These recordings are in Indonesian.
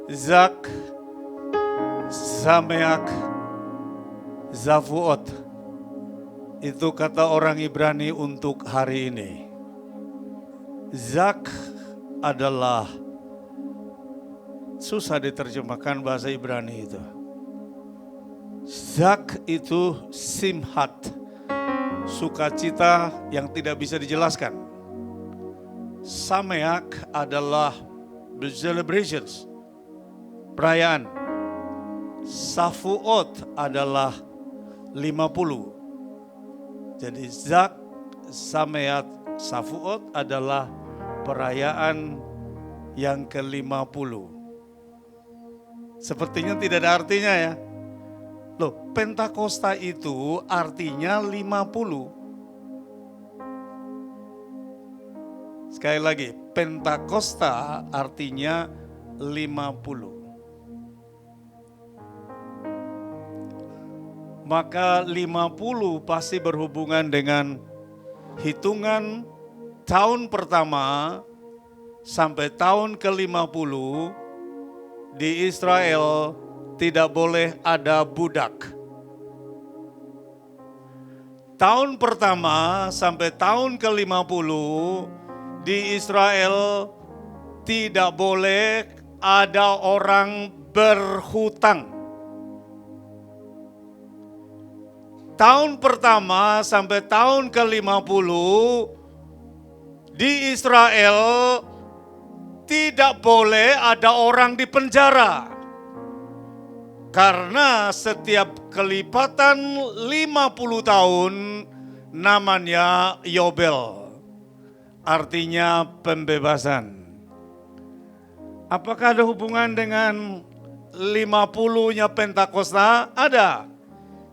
Zak, Zameak, Zavuot. Itu kata orang Ibrani untuk hari ini. Zak adalah, susah diterjemahkan bahasa Ibrani itu. Zak itu simhat, sukacita yang tidak bisa dijelaskan. Sameak adalah the celebrations, perayaan. Safuot adalah 50. Jadi Zak, Sameat, Safuot adalah perayaan yang ke-50. Sepertinya tidak ada artinya ya. Loh, Pentakosta itu artinya 50. Sekali lagi, Pentakosta artinya 50. Maka 50 pasti berhubungan dengan hitungan tahun pertama sampai tahun ke-50 di Israel tidak boleh ada budak. Tahun pertama sampai tahun ke-50 di Israel tidak boleh ada orang berhutang. Tahun pertama sampai tahun ke-50 di Israel tidak boleh ada orang di penjara. Karena setiap kelipatan 50 tahun namanya Yobel. Artinya pembebasan. Apakah ada hubungan dengan 50-nya Pentakosta? Ada.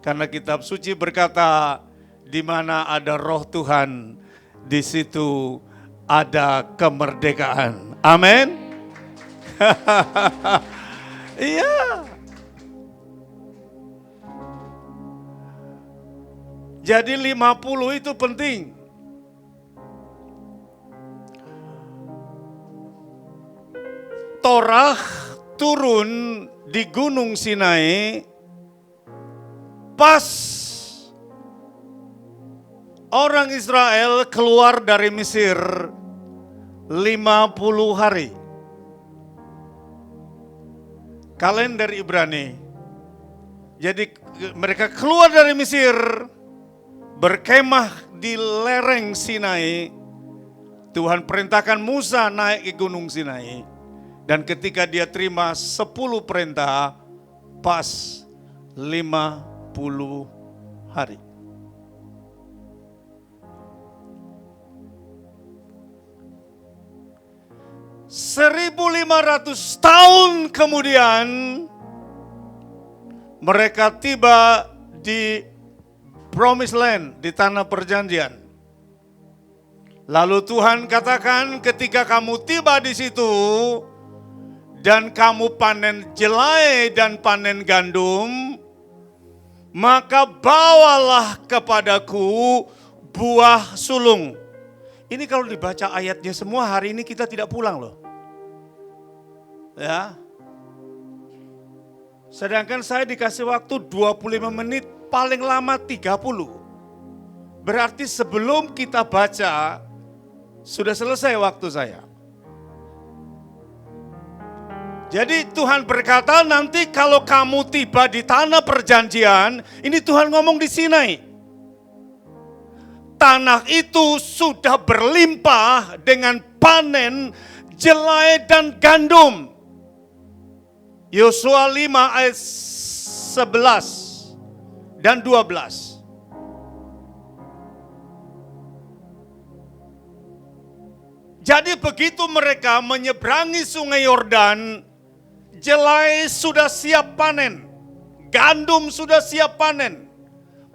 Karena kitab suci berkata, di mana ada roh Tuhan, di situ ada kemerdekaan. Amin. Iya. Jadi 50 itu penting. Torah turun di Gunung Sinai pas orang Israel keluar dari Mesir 50 hari. Kalender Ibrani. Jadi mereka keluar dari Mesir, berkemah di lereng Sinai. Tuhan perintahkan Musa naik ke Gunung Sinai. Dan ketika dia terima 10 perintah, pas 50 hari. (1.500 tahun kemudian mereka tiba di Promised Land, di tanah perjanjian. Lalu Tuhan katakan, ketika kamu tiba di situ dan kamu panen jelai dan panen gandum, maka bawalah kepadaku buah sulung. Ini kalau dibaca ayatnya semua hari ini kita tidak pulang loh. Ya. Sedangkan saya dikasih waktu 25 menit, paling lama 30. Berarti sebelum kita baca, sudah selesai waktu saya. Jadi Tuhan berkata, nanti kalau kamu tiba di tanah perjanjian, ini Tuhan ngomong di Sinai. Tanah itu sudah berlimpah dengan panen jelai dan gandum. Yosua 5 ayat 11 dan 12. Jadi begitu mereka menyeberangi sungai Yordan, jelai sudah siap panen, gandum sudah siap panen.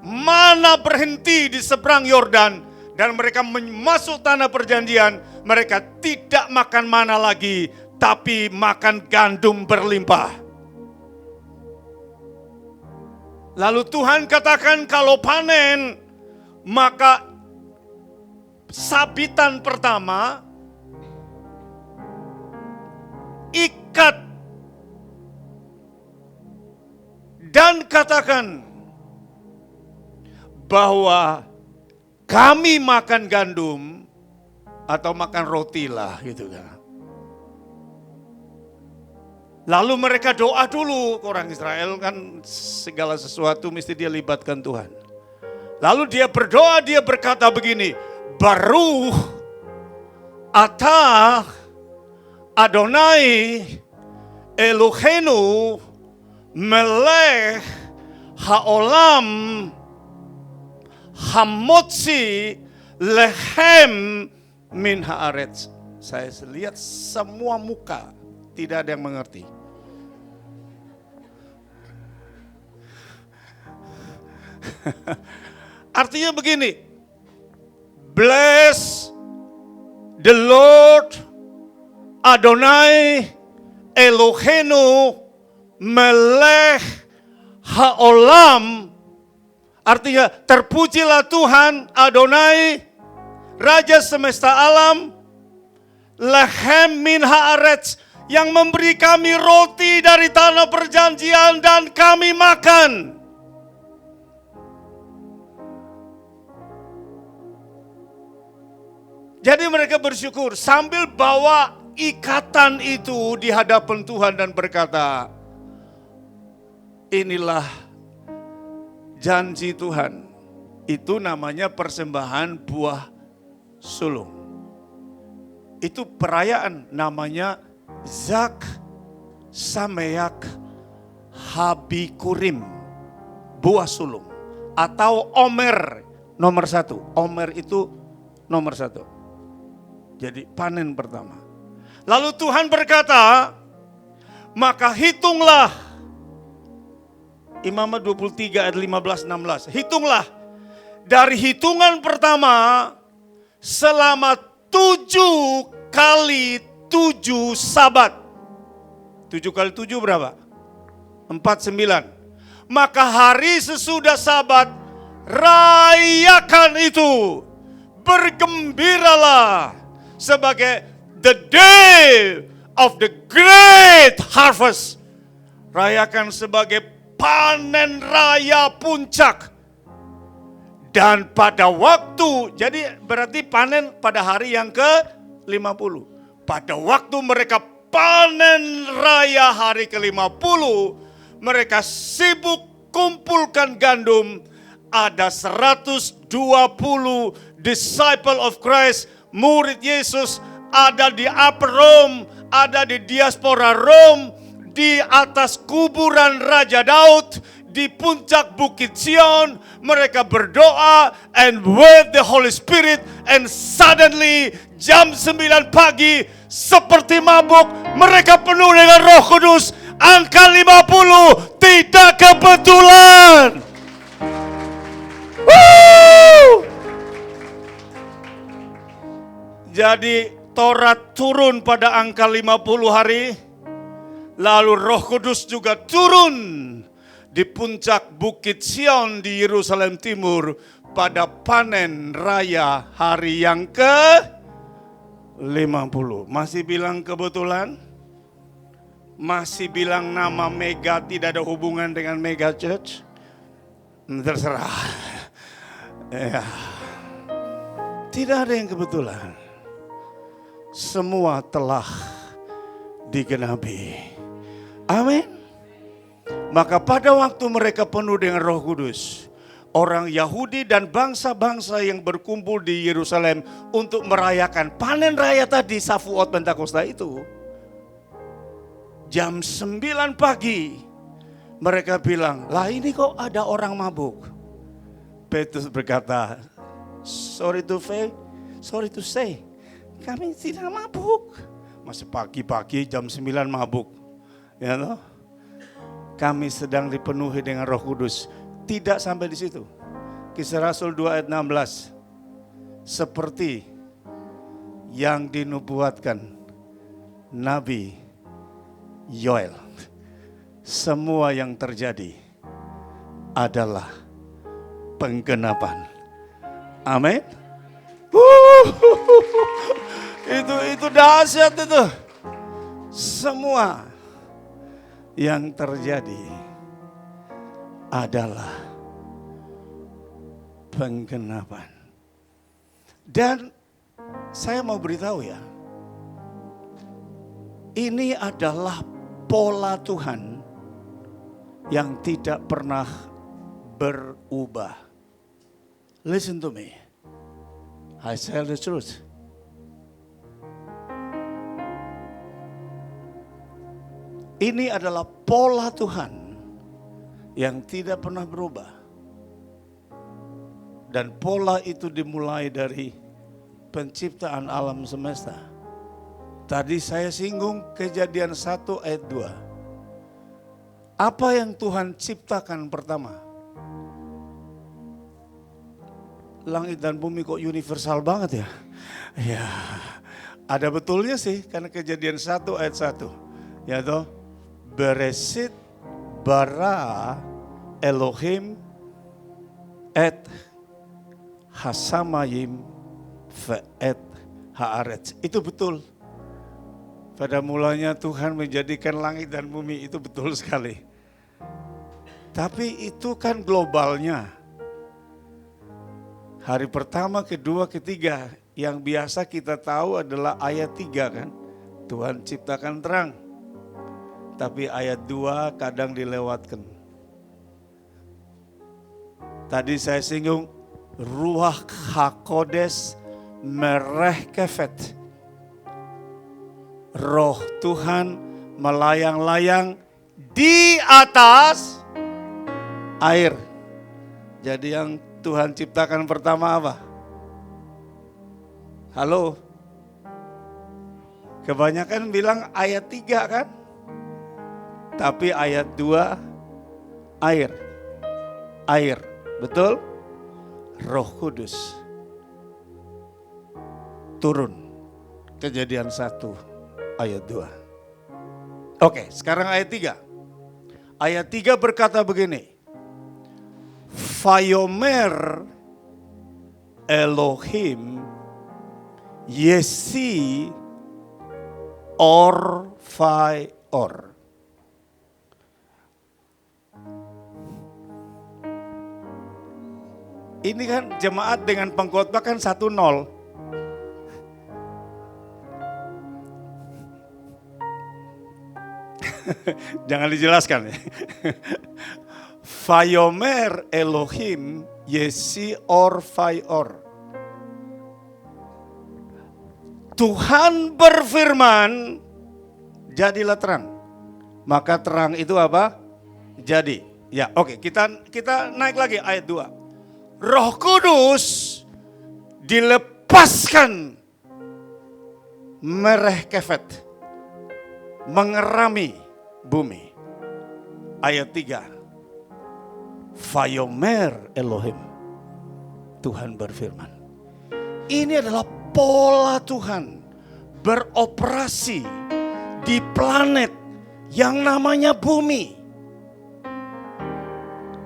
Mana berhenti di seberang Yordan dan mereka masuk tanah perjanjian, mereka tidak makan mana lagi, tapi makan gandum berlimpah. Lalu Tuhan katakan kalau panen, maka sabitan pertama ikat katakan bahwa kami makan gandum atau makan roti lah gitu kan. Lalu mereka doa dulu, orang Israel kan segala sesuatu mesti dia libatkan Tuhan. Lalu dia berdoa, dia berkata begini, Baruch atah Adonai Eloheinu melech haolam hamotzi lehem min haaretz. Saya lihat semua muka, tidak ada yang mengerti. Artinya begini, bless the Lord Adonai Eloheinu melech haolam. Artinya terpujilah Tuhan Adonai Raja semesta alam, lehem min haaretz, yang memberi kami roti dari tanah perjanjian dan kami makan. Jadi mereka bersyukur sambil bawa ikatan itu di hadapan Tuhan dan berkata, inilah janji Tuhan. Itu namanya persembahan buah sulung. Itu perayaan namanya Zak Sameyak Habikurim, buah sulung. Atau Omer nomor 1. Omer itu nomor 1. Jadi panen pertama. Lalu Tuhan berkata, maka hitunglah. Imamat 23 ayat 15-16. Hitunglah dari hitungan pertama selama 7 kali 7 sabat. 7 kali 7 berapa? 49. Maka hari sesudah sabat, rayakan itu. Bergembiralah sebagai the day of the great harvest. Rayakan sebagai panen raya puncak. Dan pada waktu, jadi berarti panen pada hari yang ke-50. Pada waktu mereka panen raya hari ke-50, mereka sibuk kumpulkan gandum. Ada 120 disciple of Christ, murid Yesus, ada di Upper Rome, ada di diaspora Rome, di atas kuburan Raja Daud, di puncak Bukit Sion. Mereka berdoa and with the Holy Spirit, and suddenly jam 9 pagi seperti mabuk mereka penuh dengan Roh Kudus. Angka 50 tidak kebetulan. Jadi Taurat turun pada angka 50 hari, lalu Roh Kudus juga turun di puncak Bukit Sion di Yerusalem Timur pada panen raya hari yang ke-50. Masih bilang kebetulan? Masih bilang nama Mega tidak ada hubungan dengan Mega Church? Terserah. Ya. Tidak ada yang kebetulan. Semua telah digenapi. Amin. Maka pada waktu mereka penuh dengan Roh Kudus, orang Yahudi dan bangsa-bangsa yang berkumpul di Yerusalem untuk merayakan panen raya tadi, Shavuot Pentakosta itu, jam 9 pagi mereka bilang, lah ini kok ada orang mabuk. Petrus berkata, sorry to say, kami tidak mabuk. Masih pagi-pagi jam 9 mabuk. Ya toh? Kami sedang dipenuhi dengan Roh Kudus. Tidak sampai di situ. Kisah Rasul 2 ayat 16. Seperti yang dinubuatkan Nabi Yoel. Semua yang terjadi adalah penggenapan. Amin. Itu dahsyat itu. Semua yang terjadi adalah penggenapan. Dan saya mau beritahu ya, ini adalah pola Tuhan yang tidak pernah berubah. Listen to me. I tell the truth. Ini adalah pola Tuhan yang tidak pernah berubah. Dan pola itu dimulai dari penciptaan alam semesta. Tadi saya singgung Kejadian 1 ayat 2. Apa yang Tuhan ciptakan pertama? Langit dan bumi kok universal banget ya? Ya, ada betulnya sih karena Kejadian 1 ayat 1. Ya toh, Beresit bara Elohim et hasamayim ve'et haaretz. Itu betul. Pada mulanya Tuhan menjadikan langit dan bumi, itu betul sekali. Tapi itu kan globalnya. Hari pertama, kedua, ketiga. Yang biasa kita tahu adalah ayat 3 kan. Tuhan ciptakan terang. Tapi ayat 2 kadang dilewatkan. Tadi saya singgung Ruach HaKodes mereh kefet. Roh Tuhan melayang-layang di atas air. Jadi yang Tuhan ciptakan pertama apa? Halo? Kebanyakan bilang ayat 3 kan? Tapi ayat 2 air. Air, betul? Roh Kudus turun. Kejadian 1 ayat 2. Oke, sekarang ayat 3. Ayat 3 berkata begini. Vayomer Elohim Yesi or Vayor. Ini kan jemaat dengan pengkhotbah kan 1-0. Jangan dijelaskan ya. Vayomer Elohim Yesi or Vayor. Tuhan berfirman, jadilah terang. Maka terang itu apa? Jadi. Ya, oke, kita naik lagi ayat 2. Roh Kudus dilepaskan mereh kefet, mengerami bumi. Ayat 3. Vayomer Elohim. Tuhan berfirman. Ini adalah pola Tuhan beroperasi di planet yang namanya bumi.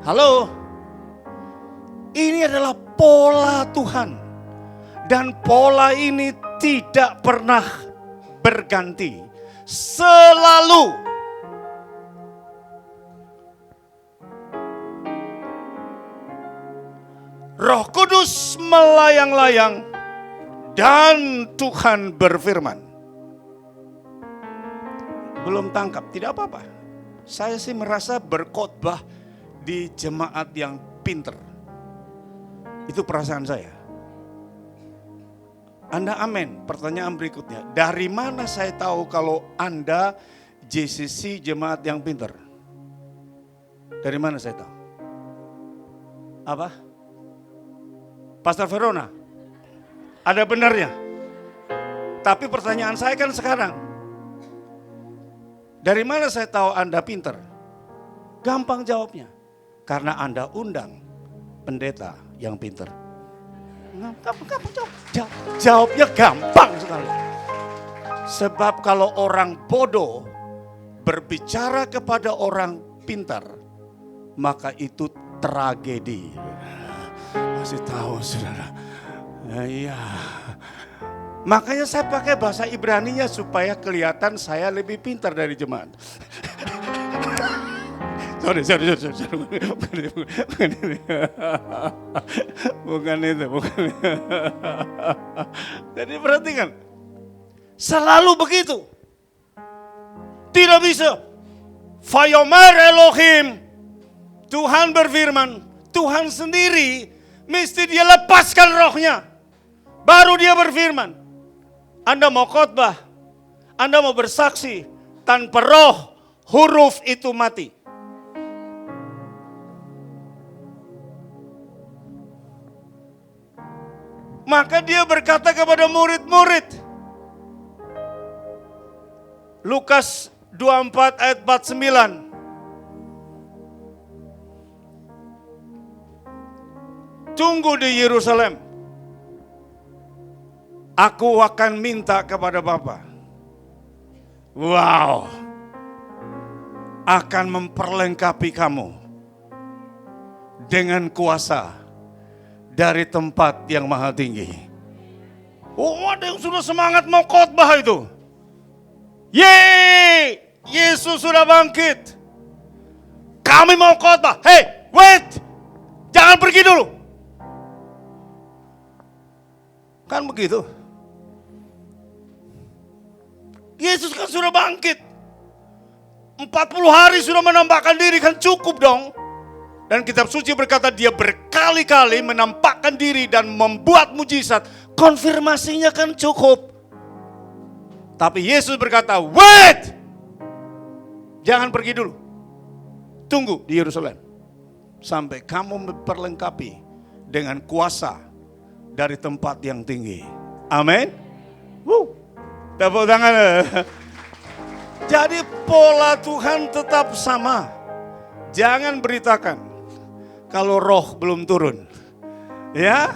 Halo? Ini adalah pola Tuhan. Dan pola ini tidak pernah berganti. Selalu. Roh Kudus melayang-layang dan Tuhan berfirman. Belum tangkap, tidak apa-apa. Saya sih merasa berkhotbah di jemaat yang pinter. Itu perasaan saya. Anda amin. Pertanyaan berikutnya. Dari mana saya tahu kalau Anda JCC jemaat yang pinter? Dari mana saya tahu? Apa? Pastor Verona? Ada benarnya? Tapi pertanyaan saya kan sekarang. Dari mana saya tahu Anda pinter? Gampang jawabnya. Karena Anda undang pendeta yang pinter. Jawabnya gampang sekali. Sebab kalau orang bodoh berbicara kepada orang pintar, maka itu tragedi. Masih tahu saudara. Iya. Makanya saya pakai bahasa Ibraninya supaya kelihatan saya lebih pintar dari jemaat. Sorry. Bukan itu. Jadi perhatikan, selalu begitu. Tidak bisa. Vayomer Elohim, Tuhan berfirman, Tuhan sendiri mesti dia lepaskan rohnya. Baru dia berfirman. Anda mau khotbah, Anda mau bersaksi, tanpa roh, huruf itu mati. Maka dia berkata kepada murid-murid. Lukas 24 ayat 49. Tunggu di Yerusalem. Aku akan minta kepada Bapa. Wow. Akan memperlengkapi kamu dengan kuasa dari tempat yang maha tinggi. Oh, ada yang sudah semangat mau khotbah itu. Yeay, Yesus sudah bangkit. Kami mau khotbah. Hey, wait. Jangan pergi dulu. Kan begitu. Yesus kan sudah bangkit. 40 hari sudah menampakkan diri, kan cukup dong. Dan kitab suci berkata dia berkali-kali menampakkan diri dan membuat mujizat. Konfirmasinya kan cukup. Tapi Yesus berkata, wait! Jangan pergi dulu. Tunggu di Yerusalem. Sampai kamu memperlengkapi dengan kuasa dari tempat yang tinggi. Amin. Tepuk tangan. Jadi pola Tuhan tetap sama. Jangan beritakan kalau roh belum turun. Ya.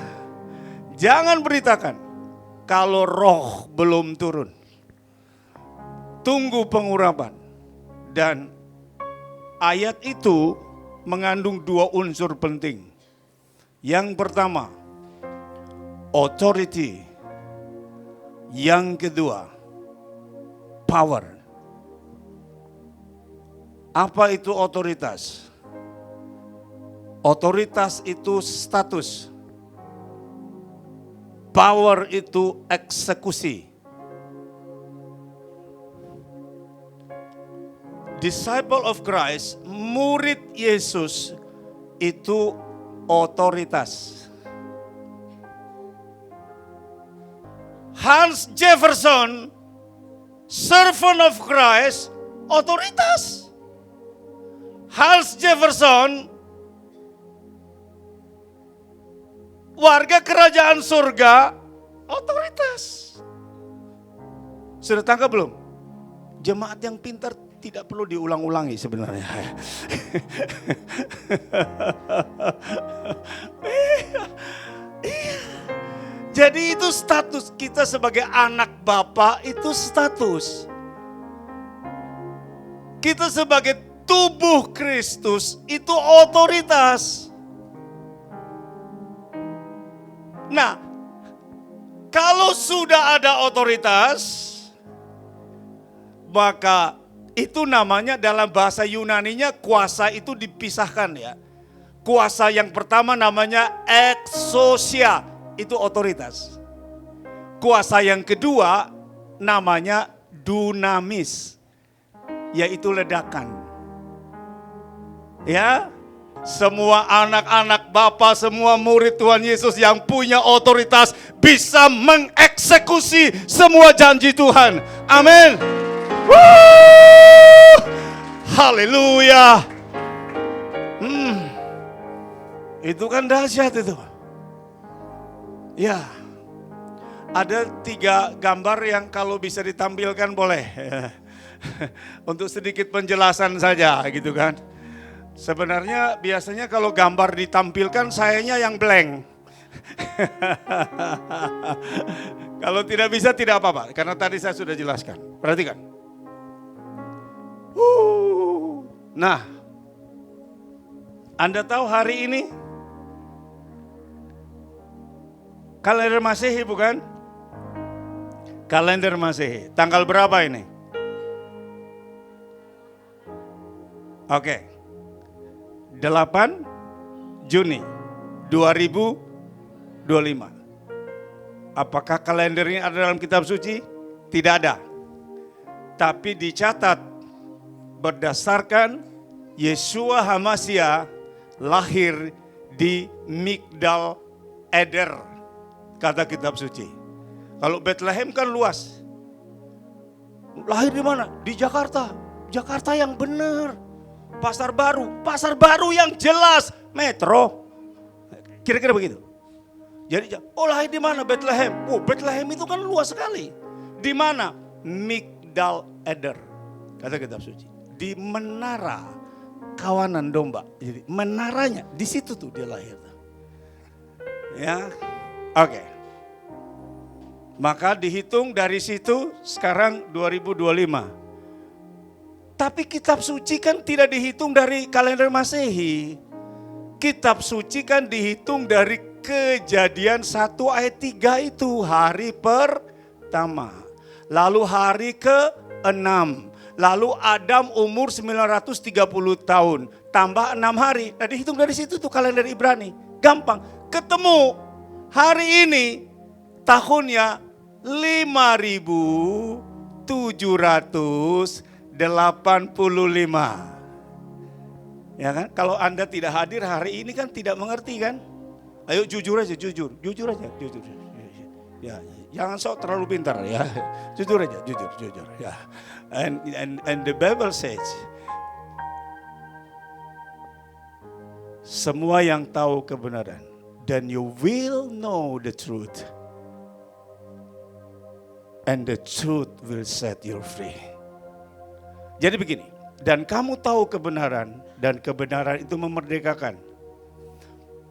Jangan beritakan kalau roh belum turun. Tunggu pengurapan. Dan ayat itu mengandung dua unsur penting. Yang pertama, authority. Yang kedua, power. Apa itu otoritas? Otoritas itu status. Power itu eksekusi. Disciple of Christ, murid Yesus itu otoritas. Hans Jefferson, servant of Christ, otoritas. Hans Jefferson, warga kerajaan surga, otoritas. Sudah tangkap belum? Jemaat yang pintar tidak perlu diulang-ulangi sebenarnya. Jadi itu status kita sebagai anak Bapa, itu status. Kita sebagai tubuh Kristus itu otoritas. Nah, kalau sudah ada otoritas, maka itu namanya dalam bahasa Yunaninya kuasa itu dipisahkan ya. Kuasa yang pertama namanya exousia, itu otoritas. Kuasa yang kedua namanya dunamis, yaitu ledakan. Ya, semua anak-anak Bapa, semua murid Tuhan Yesus yang punya otoritas bisa mengeksekusi semua janji Tuhan. Amin. Haleluya. Itu kan dahsyat itu. Ya, ada 3 gambar yang kalau bisa ditampilkan boleh. Untuk sedikit penjelasan saja gitu kan. Sebenarnya biasanya kalau gambar ditampilkan sayanya yang blank. Kalau tidak bisa tidak apa-apa, karena tadi saya sudah jelaskan. Perhatikan. Nah, Anda tahu hari ini kalender Masehi bukan? Kalender Masehi. Tanggal berapa ini? Oke. 8 Juni 2025. Apakah kalender ini ada dalam kitab suci? Tidak ada. Tapi dicatat berdasarkan Yeshua HaMashiach lahir di Migdal Eder, kata kitab suci. Kalau Bethlehem kan luas. Lahir di mana? Di Jakarta. Jakarta yang benar. Pasar Baru yang jelas, metro. Kira-kira begitu. Jadi, lahir di mana? Bethlehem. Bethlehem itu kan luas sekali. Di mana? Migdal Eder, kata kitab suci. Di menara kawanan domba. Jadi menaranya di situ tuh dia lahir. Ya, oke. Maka dihitung dari situ sekarang 2025. Tapi kitab suci kan tidak dihitung dari kalender Masehi. Kitab suci kan dihitung dari Kejadian 1 ayat 3 itu, hari pertama. Lalu hari ke-6. Lalu Adam umur 930 tahun. Tambah 6 hari. Nah dihitung dari situ tuh kalender Ibrani. Gampang. Ketemu hari ini tahunnya 5785. Ya kan? Kalau Anda tidak hadir hari ini kan tidak mengerti kan? Ayo jujur aja. Ya, jangan sok terlalu pintar ya. Jujur aja. Ya. And the Bible says, semua yang tahu kebenaran, then you will know the truth, and the truth will set you free. Jadi begini, dan kamu tahu kebenaran, dan kebenaran itu memerdekakan.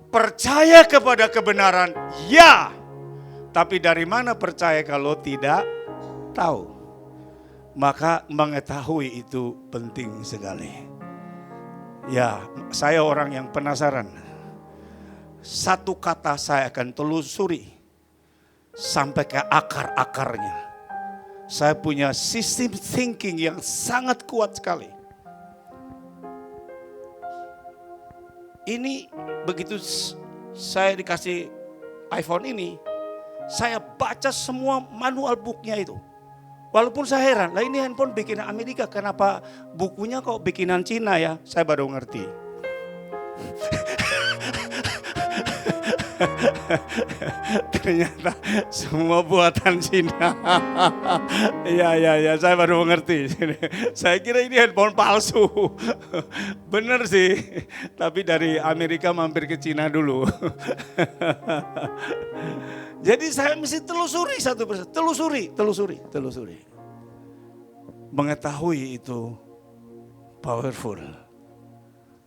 Percaya kepada kebenaran, ya. Tapi dari mana percaya kalau tidak tahu? Maka mengetahui itu penting sekali. Ya, saya orang yang penasaran. Satu kata saya akan telusuri sampai ke akar-akarnya. Saya punya sistem thinking yang sangat kuat sekali. Ini begitu saya dikasih iPhone ini, saya baca semua manual booknya itu. Walaupun saya heran, lah ini handphone bikinan Amerika, kenapa bukunya kok bikinan Cina ya? Saya baru ngerti. Ternyata semua buatan Cina. Ya, saya baru mengerti. Saya kira ini handphone palsu. Bener sih, tapi dari Amerika mampir ke Cina dulu. Jadi saya mesti telusuri satu persatu, telusuri. Mengetahui itu powerful.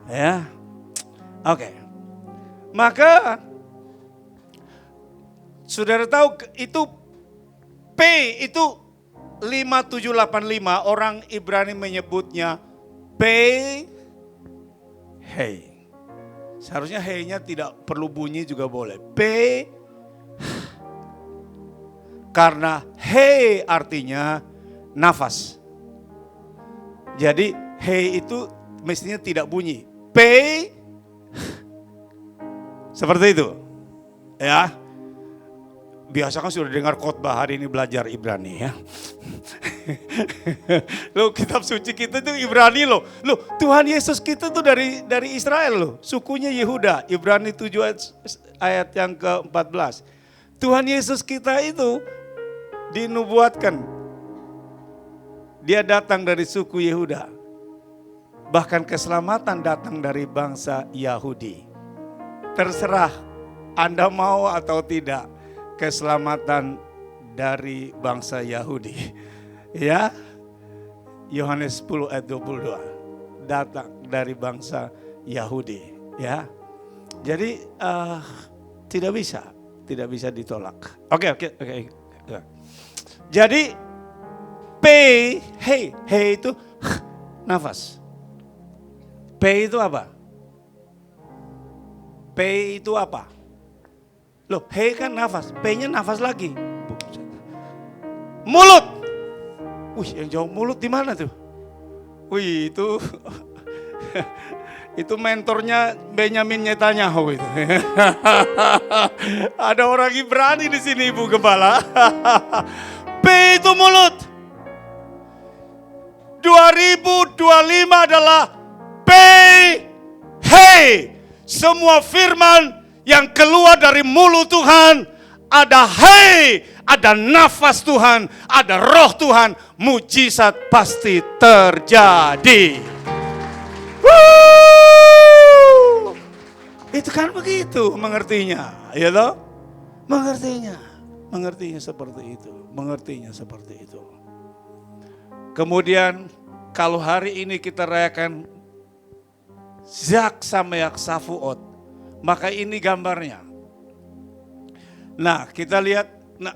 Ya. Oke. Maka saudara tahu itu P itu 5785, orang Ibrani menyebutnya P Hey. Seharusnya hey-nya tidak perlu bunyi juga boleh. P karena hey artinya nafas. Jadi hey itu mestinya tidak bunyi. P seperti itu. Ya. Biasa kan sudah dengar khotbah, hari ini belajar Ibrani ya. Loh, kitab suci kita itu Ibrani loh. Loh, Tuhan Yesus kita tuh dari Israel loh. Sukunya Yehuda. Ibrani 7 ayat yang ke-14. Tuhan Yesus kita itu dinubuatkan. Dia datang dari suku Yehuda. Bahkan keselamatan datang dari bangsa Yahudi. Terserah Anda mau atau tidak. Keselamatan dari bangsa Yahudi. Ya. Yohanes 10 ayat 22. Datang dari bangsa Yahudi. Ya. Jadi tidak bisa ditolak. Oke. Jadi P, hey itu nafas. P itu apa? P itu apa? Loh, hey kan nafas, P-nya nafas lagi. Mulut. Wih, yang jauh mulut di mana tuh? Wih, itu Itu mentornya Benyamin Netanyahu itu. Ada orang Ibrani di sini Ibu Gembala. P itu mulut. 2025 adalah P. Hey, semua firman yang keluar dari mulut Tuhan ada hey, ada nafas Tuhan, ada roh Tuhan, mujizat pasti terjadi. Woo! Itu kan begitu mengertinya, ya toh? Mengertinya seperti itu. Kemudian kalau hari ini kita rayakan Zak Sameach Shavuot, maka ini gambarnya. Nah, kita lihat, nah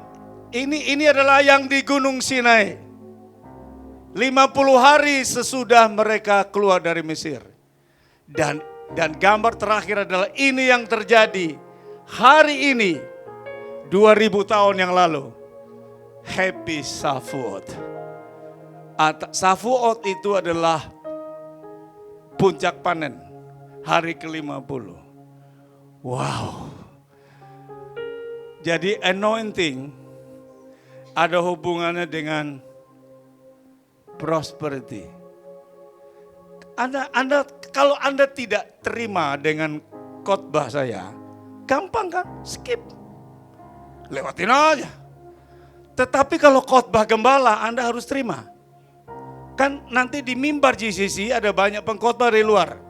ini adalah yang di Gunung Sinai. 50 hari sesudah mereka keluar dari Mesir. Dan gambar terakhir adalah ini yang terjadi hari ini 2000 tahun yang lalu. Happy Shavuot. Shavuot itu adalah puncak panen, hari ke-50. Wow. Jadi anointing ada hubungannya dengan prosperity. Kalau Anda tidak terima dengan khotbah saya, gampang kan? Skip. Lewatin aja. Tetapi kalau khotbah gembala Anda harus terima. Kan nanti di mimbar GCC ada banyak pengkhotbah dari luar.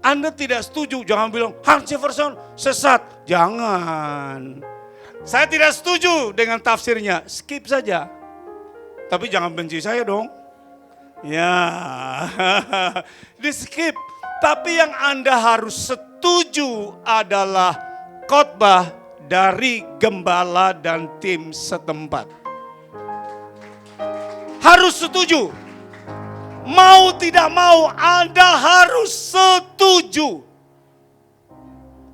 Anda tidak setuju, jangan bilang Hans Jefferson sesat. Jangan. Saya tidak setuju dengan tafsirnya, skip saja. Tapi jangan benci saya dong. Ya, di skip. Tapi yang Anda harus setuju adalah khotbah dari gembala dan tim setempat. Harus setuju. Mau tidak mau Anda harus setuju.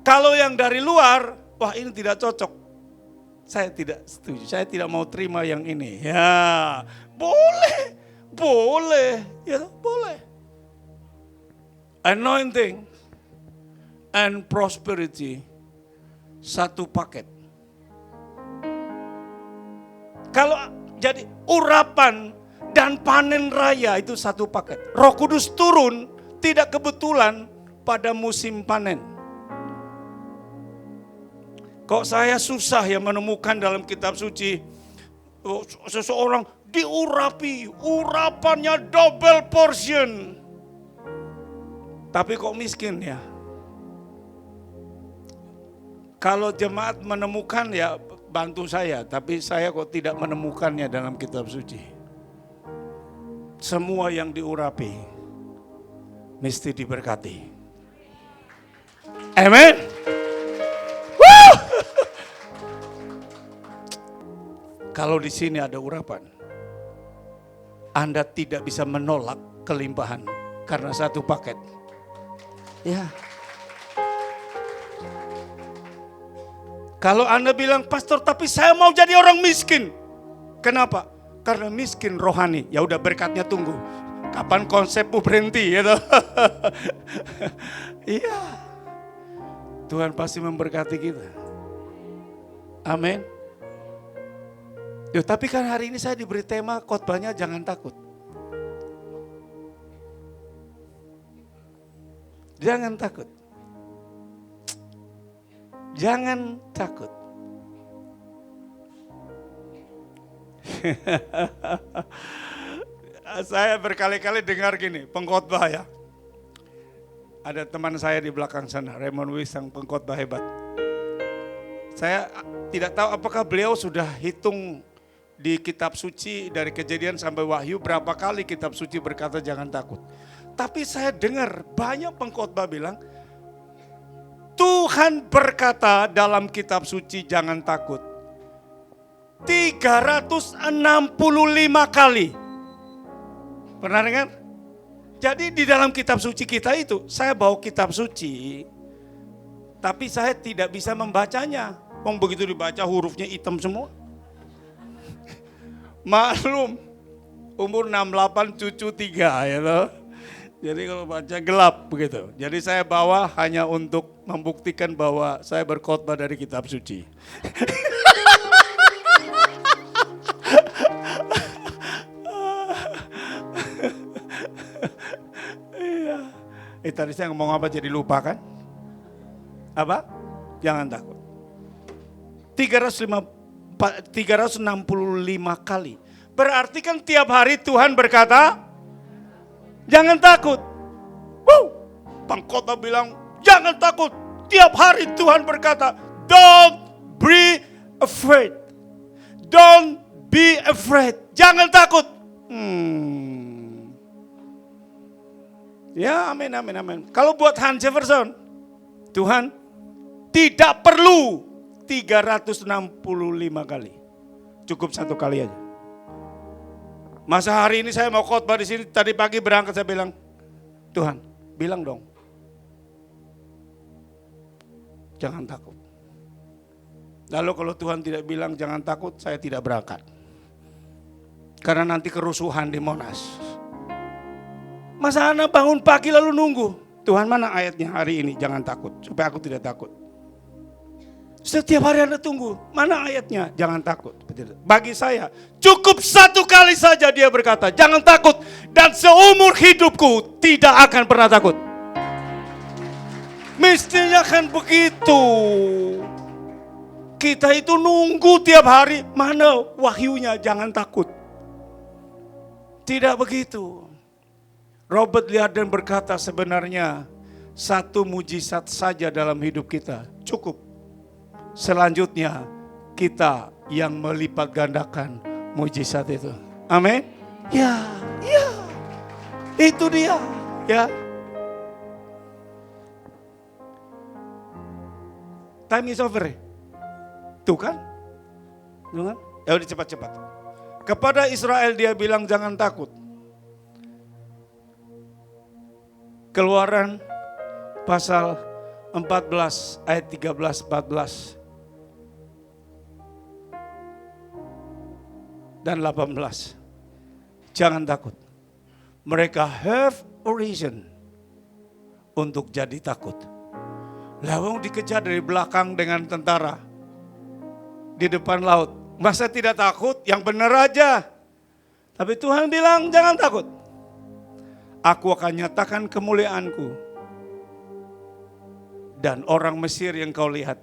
Kalau yang dari luar, wah ini tidak cocok. Saya tidak setuju, saya tidak mau terima yang ini. Ya, boleh. Ya, boleh. Anointing and prosperity satu paket. Kalau jadi urapan dan panen raya itu satu paket. Roh Kudus turun tidak kebetulan pada musim panen. Kok saya susah ya menemukan dalam kitab suci seseorang diurapi, urapannya double portion. Tapi kok miskin ya? Kalau jemaat menemukan ya bantu saya, tapi saya kok tidak menemukannya dalam kitab suci. Semua yang diurapi mesti diberkati. Amen. Kalau di sini ada urapan, Anda tidak bisa menolak kelimpahan karena satu paket. Ya. Kalau Anda bilang, pastor tapi saya mau jadi orang miskin. Kenapa? Karena miskin rohani. Ya udah berkatnya tunggu. Kapan konsepmu berhenti? Gitu. Iya. Tuhan pasti memberkati kita. Amin. Yo, tapi kan hari ini saya diberi tema khotbahnya jangan takut. Jangan takut. Jangan takut. Saya berkali-kali dengar gini, pengkhotbah ya. Ada teman saya di belakang sana, Raymond Wisang, pengkhotbah hebat. Saya tidak tahu apakah beliau sudah hitung di kitab suci dari Kejadian sampai Wahyu berapa kali kitab suci berkata jangan takut. Tapi saya dengar banyak pengkhotbah bilang Tuhan berkata dalam kitab suci jangan takut 365 kali. Pernah dengar? Jadi di dalam kitab suci kita itu saya bawa kitab suci tapi saya tidak bisa membacanya. Begitu dibaca hurufnya hitam semua. Maklum, umur 68 cucu 3 ya loh. Jadi kalau baca gelap begitu. Jadi saya bawa hanya untuk membuktikan bahwa saya berkhotbah dari kitab suci. Tadi saya ngomong apa jadi lupa kan? Apa? Jangan takut. 365 kali. Berarti kan tiap hari Tuhan berkata, jangan takut. Pengkhotbah bilang, jangan takut. Tiap hari Tuhan berkata, don't be afraid. Don't be afraid. Jangan takut. Ya, amin, amin, amin. Kalau buat Hans Jefferson, Tuhan tidak perlu 365 kali. Cukup 1 kali aja. Masa hari ini saya mau khotbah di sini, tadi pagi berangkat saya bilang, Tuhan, bilang dong. Jangan takut. Lalu kalau Tuhan tidak bilang jangan takut, saya tidak berangkat. Karena nanti kerusuhan di Monas. Masa anak bangun pagi lalu nunggu. Tuhan, mana ayatnya hari ini? Jangan takut, supaya aku tidak takut. Setiap hari Anda tunggu, mana ayatnya? Jangan takut. Bagi saya, cukup 1 kali saja dia berkata, jangan takut. Dan seumur hidupku tidak akan pernah takut. Mestinya kan begitu. Kita itu nunggu tiap hari, mana wahyunya? Jangan takut. Tidak begitu. Robert Liardon berkata sebenarnya 1 mujizat saja dalam hidup kita cukup. Selanjutnya kita yang melipat gandakan mujizat itu. Amin. Ya. Itu dia, ya. Time is over. Tuh kan? Ya udah cepat-cepat. Kepada Israel dia bilang jangan takut. Keluaran pasal 14 ayat 13, 14 dan 18. Jangan takut. Mereka have a reason untuk jadi takut. Lawang dikejar dari belakang dengan tentara di depan laut. Masa tidak takut? Yang benar aja. Tapi Tuhan bilang jangan takut. Aku akan nyatakan kemuliaanku. Dan orang Mesir yang kau lihat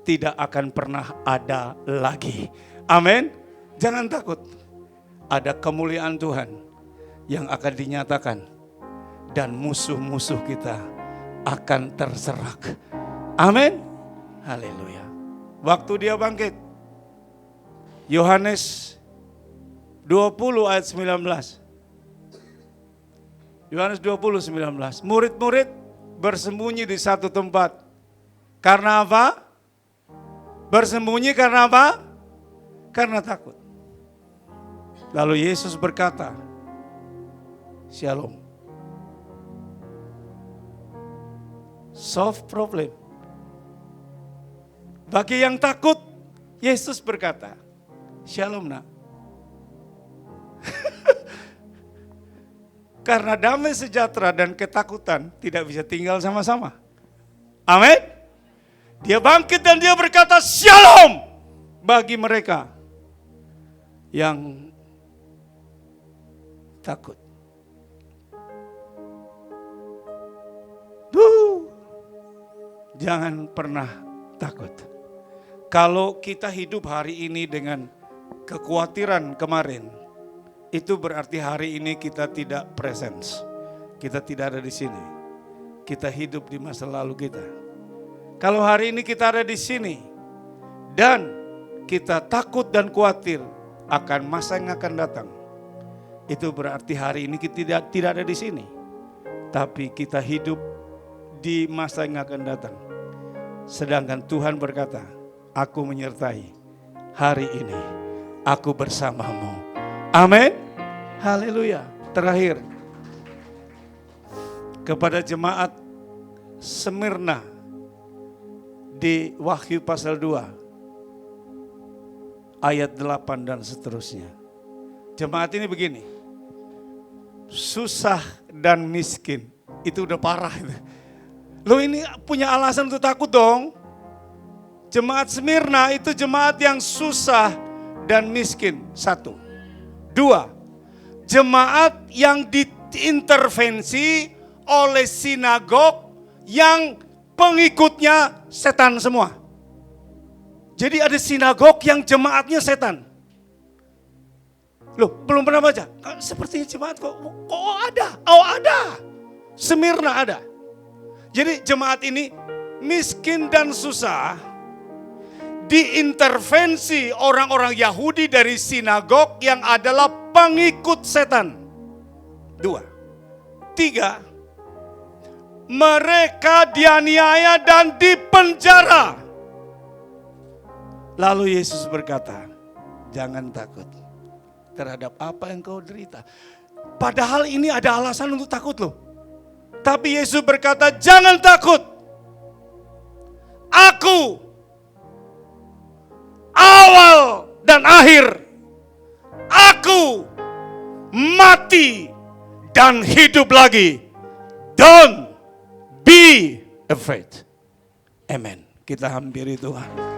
tidak akan pernah ada lagi. Amin. Jangan takut. Ada kemuliaan Tuhan yang akan dinyatakan. Dan musuh-musuh kita akan terserak. Amin. Haleluya. Waktu dia bangkit. Yohanes 20 ayat 19. Yohanes 20, 19. Murid-murid bersembunyi di satu tempat. Karena apa? Bersembunyi karena apa? Karena takut. Lalu Yesus berkata, Shalom. Solve problem. Bagi yang takut, Yesus berkata, Shalom nak. Karena damai sejahtera dan ketakutan tidak bisa tinggal sama-sama. Amin. Dia bangkit dan dia berkata Shalom bagi mereka yang takut. Jangan pernah takut. Kalau kita hidup hari ini dengan kekhawatiran kemarin, itu berarti hari ini kita tidak presence. Kita tidak ada di sini. Kita hidup di masa lalu kita. Kalau hari ini kita ada di sini dan kita takut dan khawatir akan masa yang akan datang, itu berarti hari ini kita tidak ada di sini. Tapi kita hidup di masa yang akan datang. Sedangkan Tuhan berkata, aku menyertai hari ini. Aku bersamamu. Amin. Haleluya. Terakhir. Kepada jemaat Smyrna di Wahyu pasal 2. Ayat 8 dan seterusnya. Jemaat ini begini. susah dan miskin. Itu udah parah itu. Lo ini punya alasan untuk takut dong. Jemaat Smyrna itu jemaat yang susah dan miskin. 1. 2. Jemaat yang diintervensi oleh sinagog yang pengikutnya setan semua. Jadi ada sinagog yang jemaatnya setan. Loh, belum pernah baca? Sepertinya jemaat kok ada? Oh ada. Smyrna ada. Jadi jemaat ini miskin dan susah, diintervensi orang-orang Yahudi dari sinagog yang adalah pengikut setan. 2. 3. Mereka dianiaya dan dipenjara. Lalu Yesus berkata, jangan takut terhadap apa yang kau derita. Padahal ini ada alasan untuk takut loh. Tapi Yesus berkata, jangan takut. Aku awal dan akhir. Aku mati dan hidup lagi. Don't be afraid. Amen. Kita hampiri Tuhan.